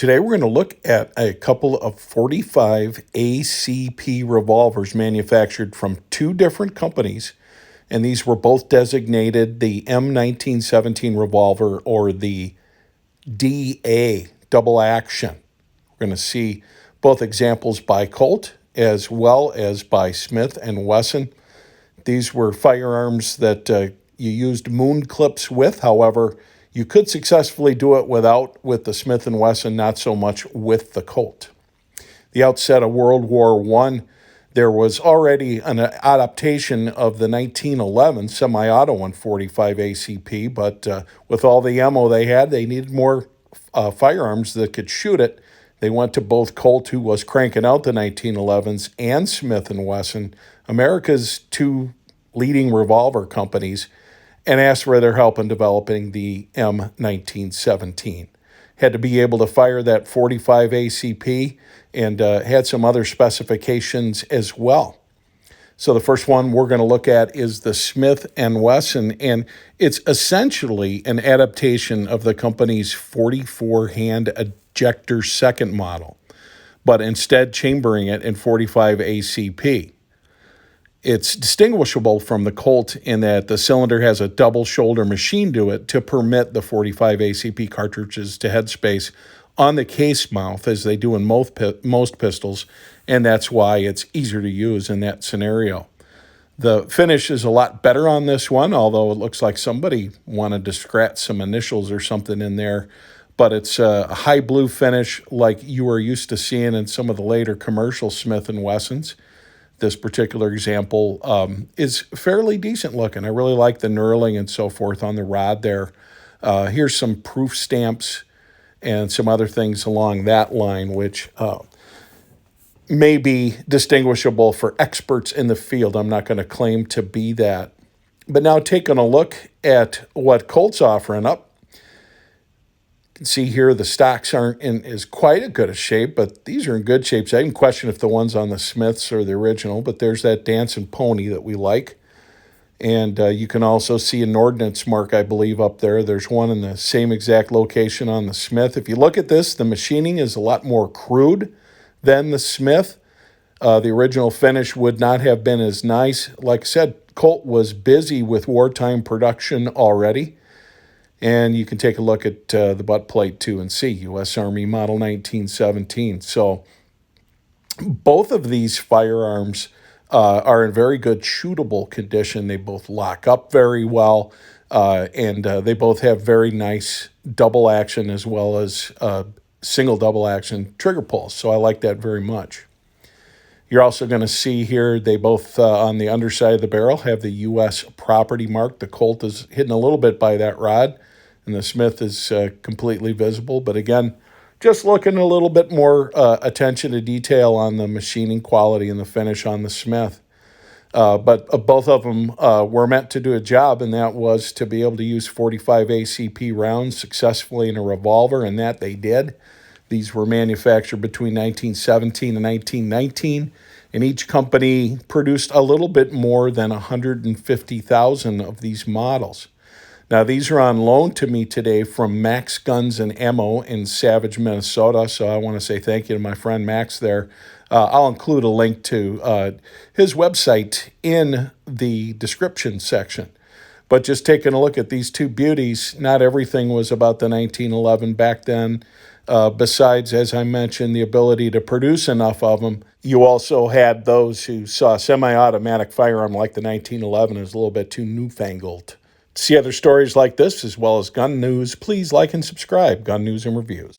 Today we're going to look at a couple of 45 ACP revolvers manufactured from two different companies, and these were both designated the M1917 revolver or the DA double action. We're going to see both examples by Colt as well as by Smith and Wesson. These were firearms that you used moon clips with. However, you could successfully do it with the Smith & Wesson, not so much with the Colt. The outset of World War I, there was already an adaptation of the 1911 semi-auto 145 ACP, but with all the ammo they had, they needed more firearms that could shoot it. They went to both Colt, who was cranking out the 1911s, and Smith & Wesson, America's two leading revolver companies, and asked for their help in developing the M1917. Had to be able to fire that 45 ACP and had some other specifications as well. So the first one we're going to look at is the Smith & Wesson, and it's essentially an adaptation of the company's 44 hand ejector second model, but instead chambering it in 45 ACP. It's distinguishable from the Colt in that the cylinder has a double shoulder machine to it to permit the 45 ACP cartridges to headspace on the case mouth as they do in most pistols, and that's why it's easier to use in that scenario. The finish is a lot better on this one, although it looks like somebody wanted to scratch some initials or something in there, but it's a high blue finish like you are used to seeing in some of the later commercial Smith & Wessons. This particular example is fairly decent looking. I really like the knurling and so forth on the rod there. Here's some proof stamps and some other things along that line, which may be distinguishable for experts in the field. I'm not going to claim to be that. But now taking a look at what Colt's offering up, you can see here the stocks aren't in as quite a good a shape, but these are in good shape. So I even question if the ones on the Smiths are the original, but there's that dancing pony that we like. And you can also see an ordnance mark, I believe, up there. There's one in the same exact location on the Smith. If you look at this, the machining is a lot more crude than the Smith. The original finish would not have been as nice. Like I said, Colt was busy with wartime production already. And you can take a look at the butt plate too and see U.S. Army Model 1917. So both of these firearms are in very good shootable condition. They both lock up very well, and they both have very nice double action as well as single double action trigger pulls. So I like that very much. You're also going to see here they both, on the underside of the barrel, have the U.S. property mark. The Colt is hidden a little bit by that rod, and the Smith is completely visible. But again, just looking a little bit more attention to detail on the machining quality and the finish on the Smith. But both of them were meant to do a job, and that was to be able to use 45 ACP rounds successfully in a revolver, and that they did. These were manufactured between 1917 and 1919, and each company produced a little bit more than 150,000 of these models. Now, these are on loan to me today from Max Guns and Ammo in Savage, Minnesota, so I want to say thank you to my friend Max there. I'll include a link to his website in the description section. But just taking a look at these two beauties, not everything was about the 1911 back then. Besides, as I mentioned, the ability to produce enough of them, you also had those who saw a semi-automatic firearm like the 1911 as a little bit too newfangled. To see other stories like this, as well as gun news, please like and subscribe, Gun News and Reviews.